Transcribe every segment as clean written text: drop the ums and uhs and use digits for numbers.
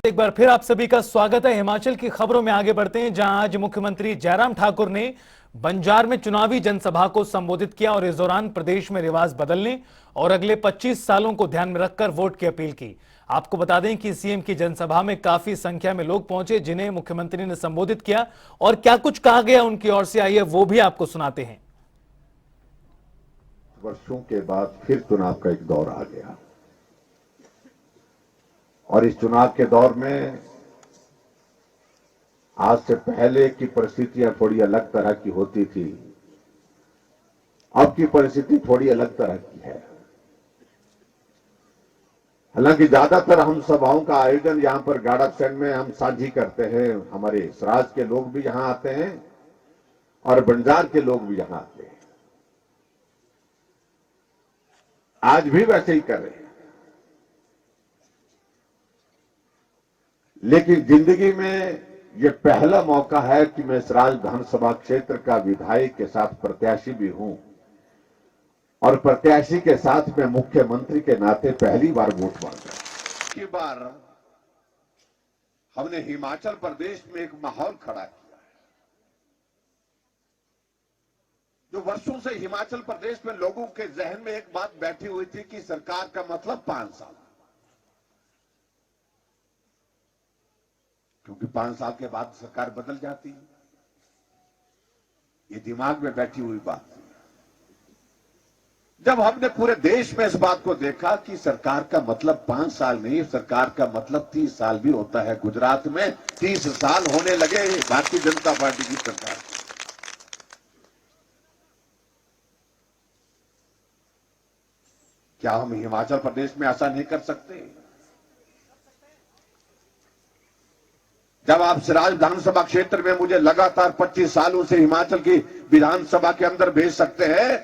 एक बार फिर आप सभी का स्वागत है। हिमाचल की खबरों में आगे बढ़ते हैं, जहां आज मुख्यमंत्री जयराम ठाकुर ने बंजार में चुनावी जनसभा को संबोधित किया और इस दौरान प्रदेश में रिवाज बदलने और अगले 25 सालों को ध्यान में रखकर वोट की अपील की। आपको बता दें कि सीएम की जनसभा में काफी संख्या में लोग पहुंचे, जिन्हें मुख्यमंत्री ने संबोधित किया और क्या कुछ कहा गया उनकी ओर से, आइए वो भी आपको सुनाते हैं। वर्षों के बाद फिर चुनाव का एक दौर आ गया और इस चुनाव के दौर में आज से पहले की परिस्थितियां थोड़ी अलग तरह की होती थी। अब की परिस्थिति थोड़ी अलग तरह की है। हालांकि ज्यादातर हम सभाओं का आयोजन यहां पर गाड़कसैंड में हम साझी करते हैं। हमारे सराज के लोग भी यहां आते हैं और बंजार के लोग भी यहां आते हैं। आज भी वैसे ही कर रहे हैं। लेकिन जिंदगी में यह पहला मौका है कि मैं सराज विधानसभा क्षेत्र का विधायक के साथ प्रत्याशी भी हूं और प्रत्याशी के साथ मैं मुख्यमंत्री के नाते पहली बार वोट मांग रहा हूं। की बार हमने हिमाचल प्रदेश में एक माहौल खड़ा किया है जो वर्षों से हिमाचल प्रदेश में लोगों के जहन में एक बात बैठी हुई थी कि सरकार का मतलब 5 साल, क्योंकि 5 साल के बाद सरकार बदल जाती है। ये दिमाग में बैठी हुई बात थी। जब हमने पूरे देश में इस बात को देखा कि सरकार का मतलब 5 साल नहीं, सरकार का मतलब 30 साल भी होता है। गुजरात में 30 साल होने लगे भारतीय जनता पार्टी की सरकार। क्या हम हिमाचल प्रदेश में ऐसा नहीं कर सकते? जब आप सराज विधानसभा क्षेत्र में मुझे लगातार 25 सालों से हिमाचल की विधानसभा के अंदर भेज सकते हैं,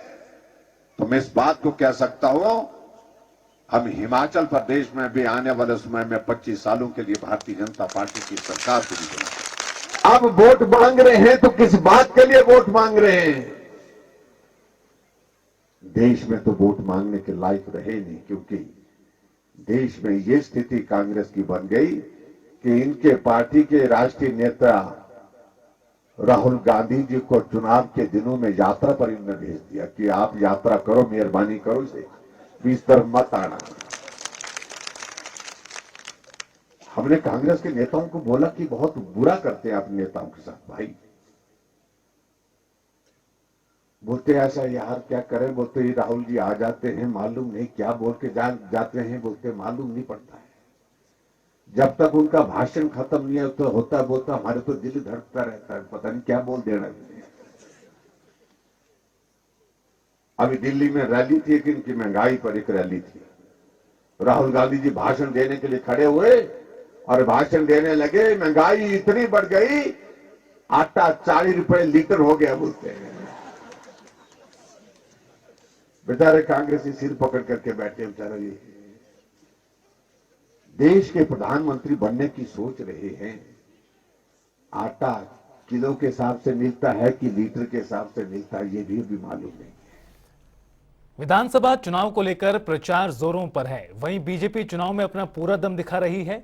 तो मैं इस बात को कह सकता हूं, हम हिमाचल प्रदेश में भी आने वाले समय में 25 सालों के लिए भारतीय जनता पार्टी की सरकार को भी बनाएंगे। अब वोट मांग रहे हैं तो किस बात के लिए वोट मांग रहे हैं? देश में तो वोट मांगने के लायक रहे नहीं, क्योंकि देश में ये स्थिति कांग्रेस की बन गई कि इनके पार्टी के राष्ट्रीय नेता राहुल गांधी जी को चुनाव के दिनों में यात्रा पर इन्होंने भेज दिया कि आप यात्रा करो, मेहरबानी करो, इसे बीच तरफ मत आना। हमने कांग्रेस के नेताओं को बोला कि बहुत बुरा करते हैं अपने नेताओं के साथ भाई। बोलते ऐसा यार क्या करें, बोलते ही राहुल जी आ जाते हैं, मालूम नहीं क्या बोल के जाते हैं, बोलते मालूम नहीं पड़ता है। जब तक उनका भाषण खत्म नहीं होता बोलता हमारे तो दिल धड़कता रहता है, पता नहीं क्या बोल देना। अभी दिल्ली में रैली थी, कि इनकी महंगाई पर एक रैली थी। राहुल गांधी जी भाषण देने के लिए खड़े हुए और भाषण देने लगे, महंगाई इतनी बढ़ गई, आटा 40 रुपए लीटर हो गया बोलते हैं। बेचारे कांग्रेसी सिर पकड़ करके बैठे बेचारे। देश के प्रधानमंत्री बनने की सोच रहे हैं। आटा किलो के हिसाब से मिलता है कि लीटर के हिसाब से मिलता है, ये भी मालूम नहीं। विधानसभा चुनाव को लेकर प्रचार जोरों पर है। वहीं बीजेपी चुनाव में अपना पूरा दम दिखा रही है।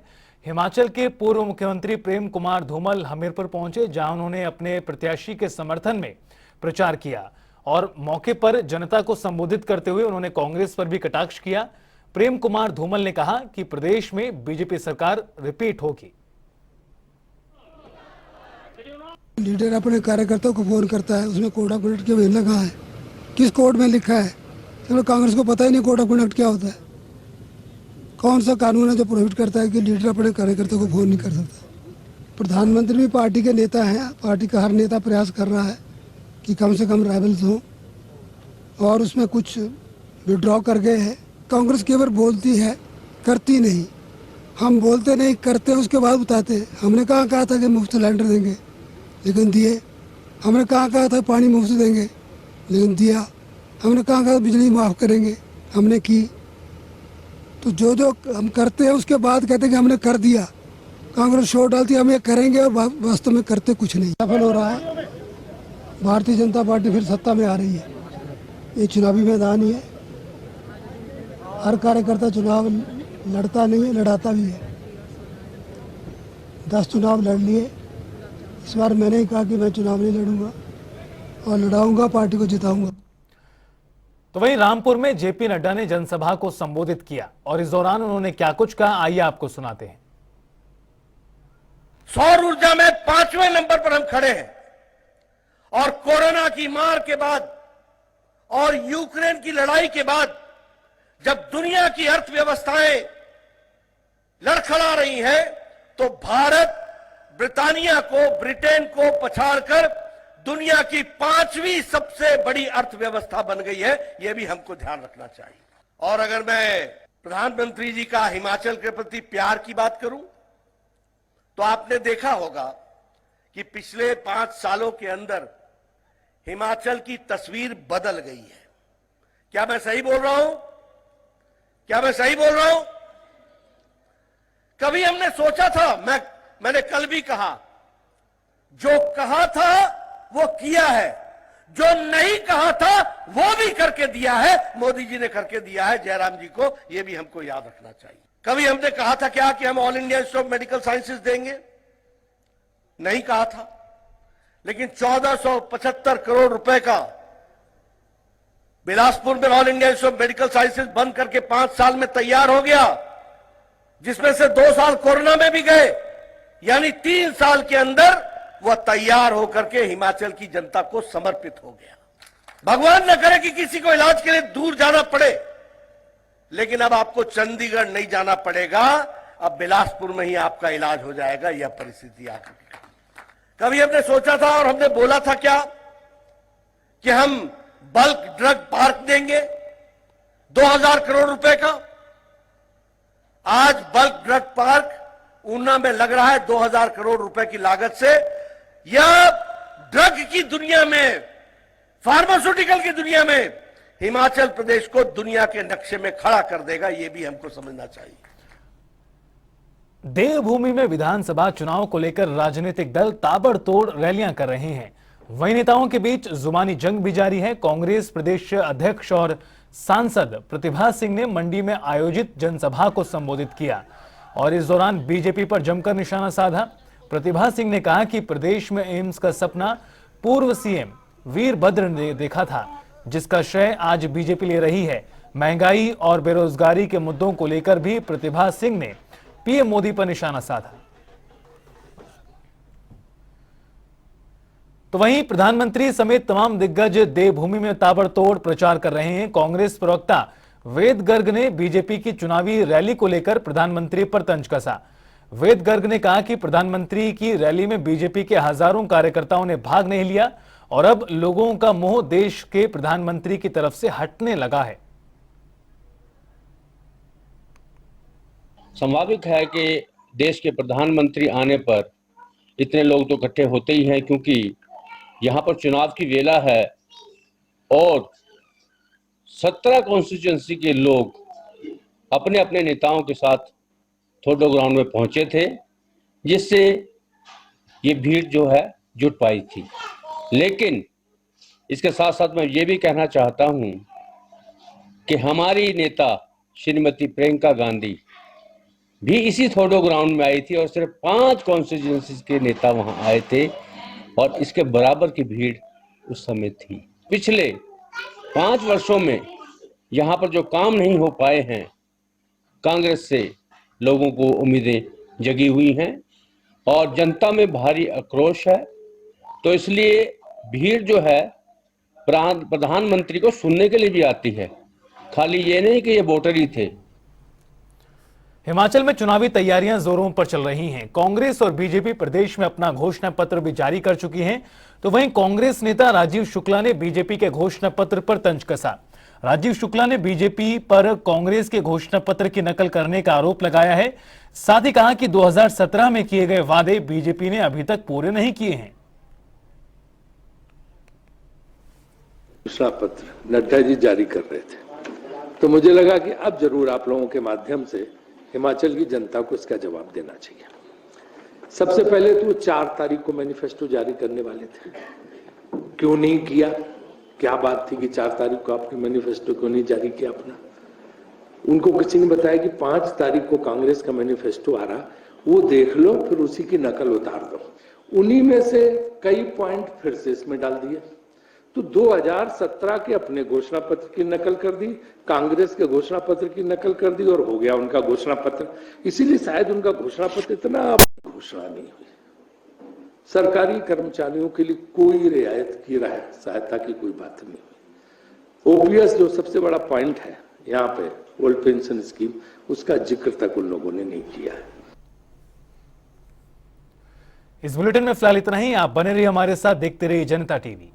हिमाचल के पूर्व मुख्यमंत्री प्रेम कुमार धूमल हमीरपुर पहुंचे, जहां उन्होंने अपने प्रत्याशी के समर्थन में प्रचार किया और मौके पर जनता को संबोधित करते हुए उन्होंने कांग्रेस पर भी कटाक्ष किया। प्रेम कुमार धूमल ने कहा कि प्रदेश में बीजेपी सरकार रिपीट होगी। लीडर अपने कार्यकर्ताओं को फोन करता है, उसमें कोड ऑफ कंडक्ट क्या लगा है, किस कोड में लिखा है? चलो कांग्रेस को पता ही नहीं कोड ऑफ कंडक्ट क्या होता है। कौन सा कानून है जो प्रोहिबिट करता है कि लीडर अपने कार्यकर्ताओं को फोन नहीं कर सकता? प्रधानमंत्री भी पार्टी के नेता हैं, पार्टी का हर नेता प्रयास कर रहा है कि कम से कम राइवल्स हों, और उसमें कुछ विड्रॉ कर गए हैं। कांग्रेस केवल बोलती है, करती नहीं। हम बोलते नहीं, करते हैं, उसके बाद बताते हैं। हमने कहा था कि मुफ्त सिलेंडर देंगे, लेकिन दिए। हमने कहा था पानी मुफ्त देंगे, लेकिन दिया। हमने कहा बिजली माफ़ करेंगे, हमने की। तो जो जो हम करते हैं उसके बाद कहते हैं कि हमने कर दिया। कांग्रेस शोर डालती है हम ये करेंगे और वास्तव में करते कुछ नहीं। सफल हो रहा है, भारतीय जनता पार्टी फिर सत्ता में आ रही है। ये चुनावी मैदान ही है। हर कार्यकर्ता चुनाव लड़ता नहीं है, लड़ाता भी है। 10 चुनाव लड़ लिए। इस बार मैंने ही कहा कि मैं चुनाव नहीं लड़ूंगा और लड़ाऊंगा, पार्टी को जिताऊंगा। तो वहीं रामपुर में जेपी नड्डा ने जनसभा को संबोधित किया और इस दौरान उन्होंने क्या कुछ कहा, आइए आपको सुनाते हैं। सौर ऊर्जा में 5वें नंबर पर हम खड़े हैं और कोरोना की मार के बाद और यूक्रेन की लड़ाई के बाद जब दुनिया की अर्थव्यवस्थाएं लड़खड़ा रही हैं, तो भारत ब्रिटानिया को, ब्रिटेन को पछाड़कर दुनिया की 5वीं सबसे बड़ी अर्थव्यवस्था बन गई है। यह भी हमको ध्यान रखना चाहिए। और अगर मैं प्रधानमंत्री जी का हिमाचल के प्रति प्यार की बात करूं, तो आपने देखा होगा कि पिछले 5 सालों के अंदर हिमाचल की तस्वीर बदल गई है। क्या मैं सही बोल रहा हूं? क्या मैं सही बोल रहा हूं? कभी हमने सोचा था, मैंने कल भी कहा, जो कहा था वो किया है, जो नहीं कहा था वो भी करके दिया है। मोदी जी ने करके दिया है जयराम जी को, यह भी हमको याद रखना चाहिए। कभी हमने कहा था क्या कि हम all India institute of medical sciences देंगे? नहीं कहा था। लेकिन 1475 करोड़ रुपए का बिलासपुर में all India institute of medical sciences बंद करके 5 साल में तैयार हो गया, जिसमें से 2 साल कोरोना में भी गए। यानी 3 साल के अंदर वह तैयार होकर के हिमाचल की जनता को समर्पित हो गया। भगवान न करे कि किसी को इलाज के लिए दूर जाना पड़े, लेकिन अब आपको चंडीगढ़ नहीं जाना पड़ेगा, अब बिलासपुर में ही आपका इलाज हो जाएगा। यह परिस्थिति आ चुकी है। कभी हमने सोचा था और हमने बोला था क्या कि हम बल्क ड्रग पार्क देंगे 2000 करोड़ रुपए का? आज बल्क ड्रग पार्क ऊना में लग रहा है 2000 करोड़ रुपए की लागत से। यह ड्रग की दुनिया में, फार्मास्यूटिकल की दुनिया में हिमाचल प्रदेश को दुनिया के नक्शे में खड़ा कर देगा। यह भी हमको समझना चाहिए। देवभूमि में विधानसभा चुनाव को लेकर राजनीतिक दल ताबड़तोड़ रैलियां कर रहे हैं। वहीं नेताओं के बीच जुबानी जंग भी जारी है। कांग्रेस प्रदेश अध्यक्ष और सांसद प्रतिभा सिंह ने मंडी में आयोजित जनसभा को संबोधित किया और इस दौरान बीजेपी पर जमकर निशाना साधा। प्रतिभा सिंह ने कहा कि प्रदेश में एम्स का सपना पूर्व सीएम वीरभद्र ने देखा था, जिसका श्रेय आज बीजेपी ले रही है। महंगाई और बेरोजगारी के मुद्दों को लेकर भी प्रतिभा सिंह ने पीएम मोदी पर निशाना साधा। तो वहीं प्रधानमंत्री समेत तमाम दिग्गज देवभूमि में ताबड़तोड़ प्रचार कर रहे हैं। कांग्रेस प्रवक्ता वेद गर्ग ने बीजेपी की चुनावी रैली को लेकर प्रधानमंत्री पर तंज कसा। वेद गर्ग ने कहा कि प्रधानमंत्री की रैली में बीजेपी के हजारों कार्यकर्ताओं ने भाग नहीं लिया और अब लोगों का मोह देश के प्रधानमंत्री की तरफ से हटने लगा है। स्वाभाविक है कि देश के प्रधानमंत्री आने पर इतने लोग तो इकट्ठे होते ही हैं, क्योंकि यहाँ पर चुनाव की वेला है और 17 कॉन्स्टिट्यूएंसी के लोग अपने अपने नेताओं के साथ थोडो ग्राउंड में पहुंचे थे, जिससे ये भीड़ जो है जुट पाई थी। लेकिन इसके साथ साथ मैं ये भी कहना चाहता हूं कि हमारी नेता श्रीमती प्रियंका गांधी भी इसी थोडो ग्राउंड में आई थी और सिर्फ 5 कॉन्स्टिट्यूएंसी के नेता वहां आए थे और इसके बराबर की भीड़ उस समय थी। पिछले 5 वर्षों में यहाँ पर जो काम नहीं हो पाए हैं, कांग्रेस से लोगों को उम्मीदें जगी हुई हैं और जनता में भारी आक्रोश है। तो इसलिए भीड़ जो है प्रधानमंत्री को सुनने के लिए भी आती है, खाली ये नहीं कि ये वोटर ही थे। हिमाचल में चुनावी तैयारियां जोरों पर चल रही हैं। कांग्रेस और बीजेपी प्रदेश में अपना घोषणा पत्र भी जारी कर चुकी हैं। तो वहीं कांग्रेस नेता राजीव शुक्ला ने बीजेपी के घोषणा पत्र पर तंज कसा। राजीव शुक्ला ने बीजेपी पर कांग्रेस के घोषणा पत्र की नकल करने का आरोप लगाया है। साथ ही कहा कि 2017 में किए गए वादे बीजेपी ने अभी तक पूरे नहीं किए हैं। घोषणा पत्र नड्डा जी जारी कर रहे थे, तो मुझे लगा कि अब जरूर आप लोगों के माध्यम से हिमाचल की जनता को इसका जवाब देना चाहिए। सबसे पहले तो 4 तारीख को मैनिफेस्टो जारी करने वाले थे, क्यों नहीं किया? क्या बात थी कि 4 तारीख को आपने मैनिफेस्टो क्यों नहीं जारी किया अपना? उनको किसी ने बताया कि 5 तारीख को कांग्रेस का मैनिफेस्टो आ रहा वो देख लो, फिर उसी की नकल उतार दो। उन्हीं में से कई पॉइंट फिर से इसमें डाल दिए। तो 2017 के अपने घोषणा पत्र की नकल कर दी, कांग्रेस के घोषणा पत्र की नकल कर दी और हो गया उनका घोषणा पत्र। इसीलिए शायद उनका घोषणा पत्र इतना घोषणा नहीं हुई। सरकारी कर्मचारियों के लिए कोई रियायत की सहायता की कोई बात नहीं हुई। ओपीएस जो सबसे बड़ा पॉइंट है यहाँ पे, ओल्ड पेंशन स्कीम, उसका जिक्र तक उन लोगों ने नहीं किया है। इस बुलेटिन में फिलहाल इतना ही। आप बने रहिए हमारे साथ, देखते रहिए जनता टीवी।